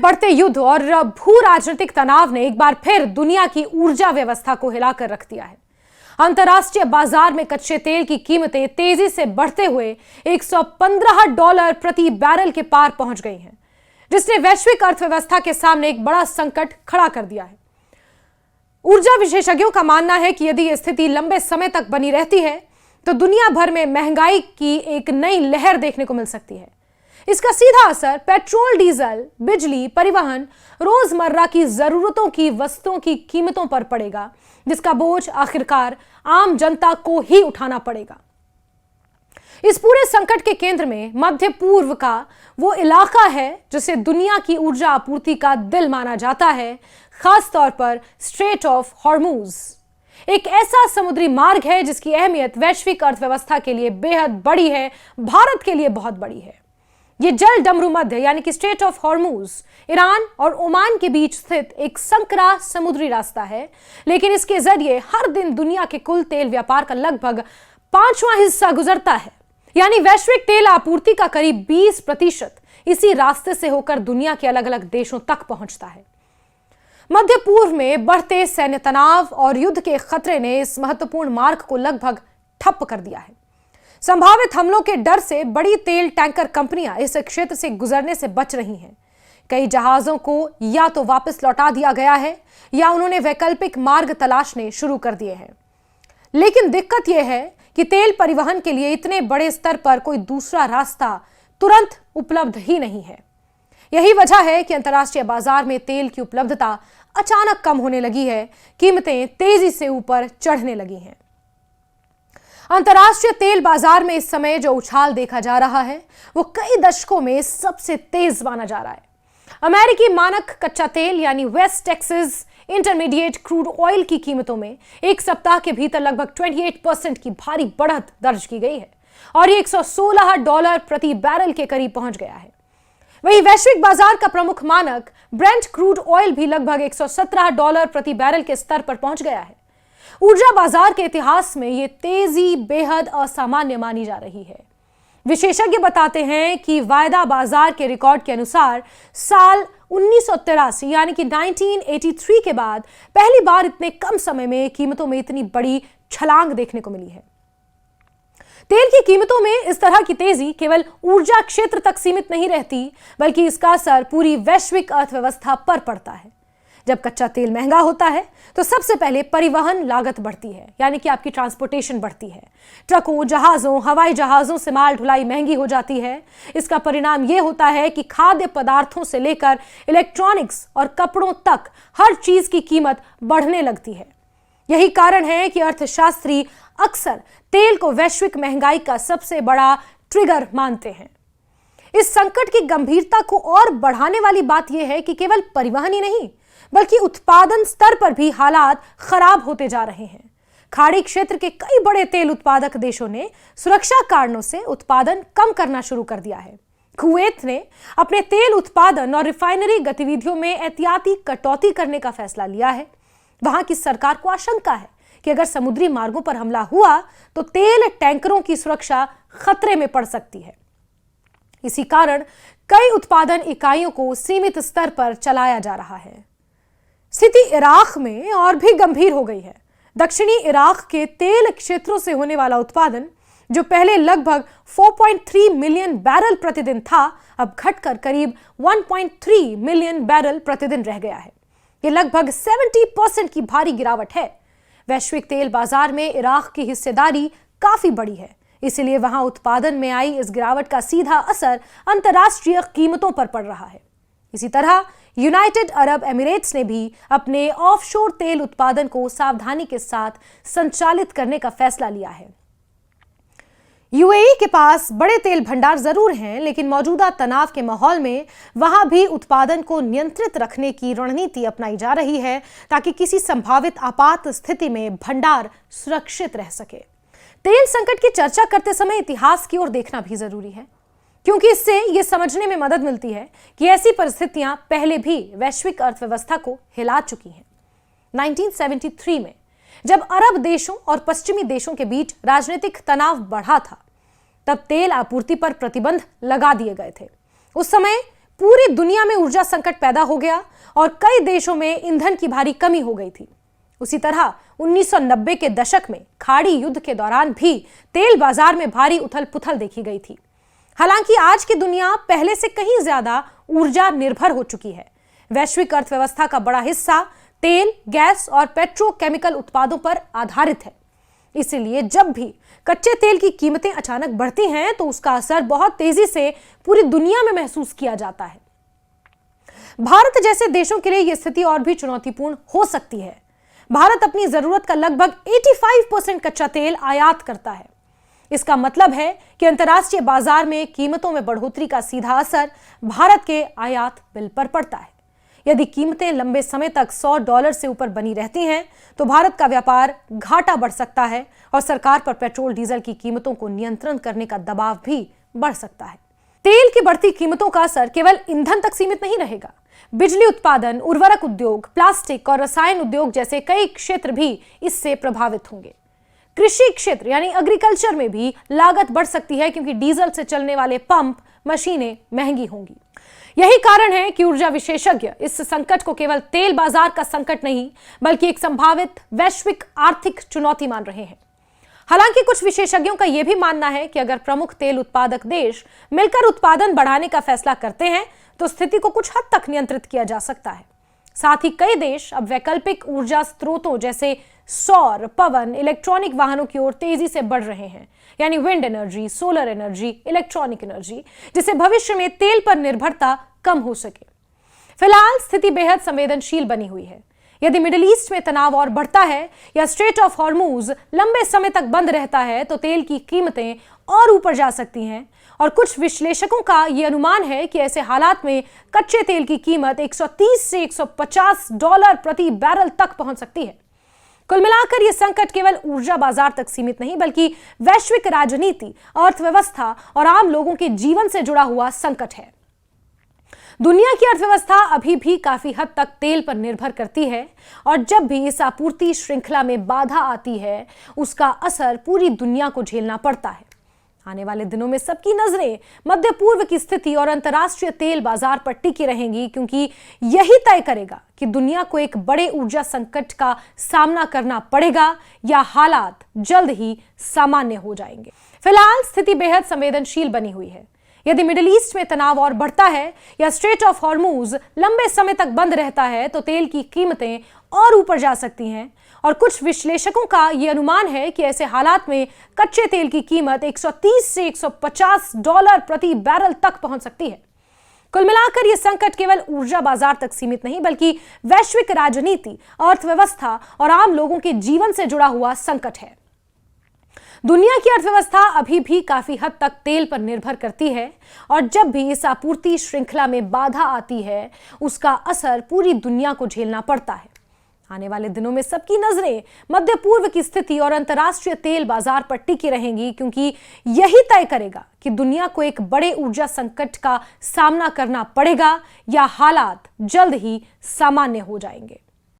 में बढ़ते युद्ध और भू राजनीतिक तनाव ने एक बार फिर दुनिया की ऊर्जा व्यवस्था को हिलाकर रख दिया है। अंतर्राष्ट्रीय बाजार में कच्चे तेल की कीमतें तेजी से बढ़ते हुए $115 प्रति बैरल के पार पहुंच गई हैं, जिसने वैश्विक अर्थव्यवस्था के सामने एक बड़ा संकट खड़ा कर दिया है। ऊर्जा विशेषज्ञों का मानना है कि यदि यह स्थिति लंबे समय तक बनी रहती है तो दुनिया भर में महंगाई की एक नई लहर देखने को मिल सकती है। इसका सीधा असर पेट्रोल, डीजल, बिजली, परिवहन, रोजमर्रा की जरूरतों की वस्तुओं की कीमतों पर पड़ेगा, जिसका बोझ आखिरकार आम जनता को ही उठाना पड़ेगा। इस पूरे संकट के केंद्र में मध्य पूर्व का वो इलाका है जिसे दुनिया की ऊर्जा आपूर्ति का दिल माना जाता है, खास तौर पर स्ट्रेट ऑफ हॉर्मुज। एक ऐसा समुद्री मार्ग है जिसकी अहमियत वैश्विक अर्थव्यवस्था के लिए बेहद बड़ी है, भारत के लिए बहुत बड़ी है। ये जल डमरू मध्य यानी कि स्ट्रेट ऑफ हॉर्मुज ईरान और ओमान के बीच स्थित एक संकरा समुद्री रास्ता है, लेकिन इसके जरिए हर दिन दुनिया के कुल तेल व्यापार का लगभग 5वां हिस्सा गुजरता है। यानी वैश्विक तेल आपूर्ति का करीब 20% इसी रास्ते से होकर दुनिया के अलग अलग देशों तक पहुंचता है। मध्य पूर्व में बढ़ते सैन्य तनाव और युद्ध के खतरे ने इस महत्वपूर्ण मार्ग को लगभग ठप कर दिया है। संभावित हमलों के डर से बड़ी तेल टैंकर कंपनियां इस क्षेत्र से गुजरने से बच रही हैं। कई जहाजों को या तो वापस लौटा दिया गया है या उन्होंने वैकल्पिक मार्ग तलाशने शुरू कर दिए हैं। लेकिन दिक्कत यह है कि तेल परिवहन के लिए इतने बड़े स्तर पर कोई दूसरा रास्ता तुरंत उपलब्ध ही नहीं है। यही वजह है कि अंतर्राष्ट्रीय बाजार में तेल की उपलब्धता अचानक कम होने लगी है, कीमतें तेजी से ऊपर चढ़ने लगी हैं। अंतर्राष्ट्रीय तेल बाजार में इस समय जो उछाल देखा जा रहा है वो कई दशकों में सबसे तेज माना जा रहा है। अमेरिकी मानक कच्चा तेल यानी West Texas intermediate crude oil की कीमतों में एक सप्ताह के भीतर लगभग 28% की भारी बढ़त दर्ज की गई है और ये $116 प्रति बैरल के करीब पहुंच गया है। वहीं वैश्विक बाजार का प्रमुख मानक ब्रेंट क्रूड ऑयल भी लगभग $117 प्रति बैरल के स्तर पर पहुंच गया है। ऊर्जा बाजार के इतिहास में यह तेजी बेहद असामान्य मानी जा रही है। विशेषज्ञ बताते हैं कि वायदा बाजार के रिकॉर्ड के अनुसार साल 1983 यानी कि 1983 के बाद पहली बार इतने कम समय में कीमतों में इतनी बड़ी छलांग देखने को मिली है। तेल की कीमतों में इस तरह की तेजी केवल ऊर्जा क्षेत्र तक सीमित नहीं रहती, बल्कि इसका असर पूरी वैश्विक अर्थव्यवस्था पर पड़ता है। जब कच्चा तेल महंगा होता है तो सबसे पहले परिवहन लागत बढ़ती है, यानी कि आपकी ट्रांसपोर्टेशन बढ़ती है। ट्रकों, जहाजों, हवाई जहाजों से माल ढुलाई महंगी हो जाती है। इसका परिणाम यह होता है कि खाद्य पदार्थों से लेकर इलेक्ट्रॉनिक्स और कपड़ों तक हर चीज की कीमत बढ़ने लगती है। यही कारण है कि अर्थशास्त्री अक्सर तेल को वैश्विक महंगाई का सबसे बड़ा ट्रिगर मानते हैं। इस संकट की गंभीरता को और बढ़ाने वाली बात यह है कि केवल परिवहन ही नहीं बल्कि उत्पादन स्तर पर भी हालात खराब होते जा रहे हैं। खाड़ी क्षेत्र के कई बड़े तेल उत्पादक देशों ने सुरक्षा कारणों से उत्पादन कम करना शुरू कर दिया है। कुवैत ने अपने तेल उत्पादन और रिफाइनरी गतिविधियों में एहतियाती कटौती करने का फैसला लिया है। वहां की सरकार को आशंका है कि अगर समुद्री मार्गों पर हमला हुआ तो तेल टैंकरों की सुरक्षा खतरे में पड़ सकती है। इसी कारण कई उत्पादन इकाइयों को सीमित स्तर पर चलाया जा रहा है। स्थिति इराक में और भी गंभीर हो गई है। दक्षिणी इराक के तेल क्षेत्रों से होने वाला उत्पादन, जो पहले लगभग 4.3 मिलियन बैरल प्रतिदिन था, अब घटकर करीब 1.3 मिलियन बैरल प्रतिदिन रह गया है। यह लगभग 70% की भारी गिरावट है। वैश्विक तेल बाजार में इराक की हिस्सेदारी काफी बड़ी है, इसलिए वहां उत्पादन में आई इस गिरावट का सीधा असर अंतर्राष्ट्रीय कीमतों पर पड़ रहा है। इसी तरह यूनाइटेड अरब एमिरेट्स ने भी अपने ऑफशोर तेल उत्पादन को सावधानी के साथ संचालित करने का फैसला लिया है। यूएई के पास बड़े तेल भंडार जरूर हैं, लेकिन मौजूदा तनाव के माहौल में वहां भी उत्पादन को नियंत्रित रखने की रणनीति अपनाई जा रही है ताकि किसी संभावित आपात स्थिति में भंडार सुरक्षित रह सके। तेल संकट की चर्चा करते समय इतिहास की ओर देखना भी जरूरी है, क्योंकि इससे यह समझने में मदद मिलती है कि ऐसी परिस्थितियां पहले भी वैश्विक अर्थव्यवस्था को हिला चुकी हैं। 1973 में जब अरब देशों और पश्चिमी देशों के बीच राजनीतिक तनाव बढ़ा था, तब तेल आपूर्ति पर प्रतिबंध लगा दिए गए थे। उस समय पूरी दुनिया में ऊर्जा संकट पैदा हो गया और कई देशों में ईंधन की भारी कमी हो गई थी। उसी तरह 1990 के दशक में खाड़ी युद्ध के दौरान भी तेल बाजार में भारी उथल पुथल देखी गई थी। हालांकि आज की दुनिया पहले से कहीं ज्यादा ऊर्जा निर्भर हो चुकी है। वैश्विक अर्थव्यवस्था का बड़ा हिस्सा तेल, गैस और पेट्रोकेमिकल उत्पादों पर आधारित है। इसलिए जब भी कच्चे तेल की कीमतें अचानक बढ़ती हैं तो उसका असर बहुत तेजी से पूरी दुनिया में महसूस किया जाता है। भारत जैसे देशों के लिए यह स्थिति और भी चुनौतीपूर्ण हो सकती है। भारत अपनी जरूरत का लगभग 85% कच्चा तेल आयात करता है। इसका मतलब है कि अंतर्राष्ट्रीय बाजार में कीमतों में बढ़ोतरी का सीधा असर भारत के आयात बिल पर पड़ता है। यदि कीमतें लंबे समय तक $100 से ऊपर बनी रहती हैं तो भारत का व्यापार घाटा बढ़ सकता है और सरकार पर पेट्रोल डीजल की कीमतों को नियंत्रण करने का दबाव भी बढ़ सकता है। तेल की बढ़ती कीमतों का असर केवल ईंधन तक सीमित नहीं रहेगा। बिजली उत्पादन, उर्वरक उद्योग, प्लास्टिक और रसायन उद्योग जैसे कई क्षेत्र भी इससे प्रभावित होंगे। कृषि क्षेत्र यानी एग्रीकल्चर में भी लागत बढ़ सकती है क्योंकि डीजल से चलने वाले पंप, मशीनें महंगी होंगी। यही कारण है कि ऊर्जा विशेषज्ञ इस संकट को केवल तेल बाजार का संकट नहीं बल्कि एक संभावित वैश्विक आर्थिक चुनौती मान रहे हैं। हालांकि कुछ विशेषज्ञों का यह भी मानना है कि अगर प्रमुख तेल उत्पादक देश मिलकर उत्पादन बढ़ाने का फैसला करते हैं तो स्थिति को कुछ हद तक नियंत्रित किया जा सकता है। साथ ही कई देश अब वैकल्पिक ऊर्जा स्रोतों जैसे सौर, पवन, इलेक्ट्रॉनिक वाहनों की ओर तेजी से बढ़ रहे हैं, यानी wind energy, solar energy, electronic energy, जिससे भविष्य में तेल पर निर्भरता कम हो सके। फिलहाल स्थिति बेहद संवेदनशील बनी हुई है। यदि मिडिल ईस्ट में तनाव और बढ़ता है या स्ट्रेट ऑफ हॉर्मूज लंबे समय तक बंद रहता है तो तेल की कीमतें और ऊपर जा सकती हैं और कुछ विश्लेषकों का यह अनुमान है कि ऐसे हालात में कच्चे तेल की कीमत $130 से $150 प्रति बैरल तक पहुंच सकती है। कुल मिलाकर यह संकट केवल ऊर्जा बाजार तक सीमित नहीं बल्कि वैश्विक राजनीति, अर्थव्यवस्था और आम लोगों के जीवन से जुड़ा हुआ संकट है। दुनिया की अर्थव्यवस्था अभी भी काफी हद तक तेल पर निर्भर करती है और जब भी इस आपूर्ति श्रृंखला में बाधा आती है उसका असर पूरी दुनिया को झेलना पड़ता है। आने वाले दिनों में सबकी नजरें मध्य पूर्व की स्थिति और अंतर्राष्ट्रीय तेल बाजार पर टिकी रहेंगी क्योंकि यही तय करेगा कि दुनिया को एक बड़े ऊर्जा संकट का सामना करना पड़ेगा या हालात जल्द ही सामान्य हो जाएंगे। फिलहाल स्थिति बेहद संवेदनशील बनी हुई है। यदि मिडिल ईस्ट में तनाव और बढ़ता है या स्ट्रेट ऑफ हॉर्मूज लंबे समय तक बंद रहता है तो तेल की कीमतें और ऊपर जा सकती हैं और कुछ विश्लेषकों का यह अनुमान है कि ऐसे हालात में कच्चे तेल की कीमत $130 से $150 प्रति बैरल तक पहुंच सकती है। कुल मिलाकर यह संकट केवल ऊर्जा बाजार तक सीमित नहीं बल्कि वैश्विक राजनीति, अर्थव्यवस्था और आम लोगों के जीवन से जुड़ा हुआ संकट है। दुनिया की अर्थव्यवस्था अभी भी काफी हद तक तेल पर निर्भर करती है और जब भी इस आपूर्ति श्रृंखला में बाधा आती है उसका असर पूरी दुनिया को झेलना पड़ता है। आने वाले दिनों में सबकी नजरें मध्य पूर्व की स्थिति और अंतर्राष्ट्रीय तेल बाजार पर टिकी रहेंगी क्योंकि यही तय करेगा कि दुनिया को एक बड़े ऊर्जा संकट का सामना करना पड़ेगा या हालात जल्द ही सामान्य हो जाएंगे।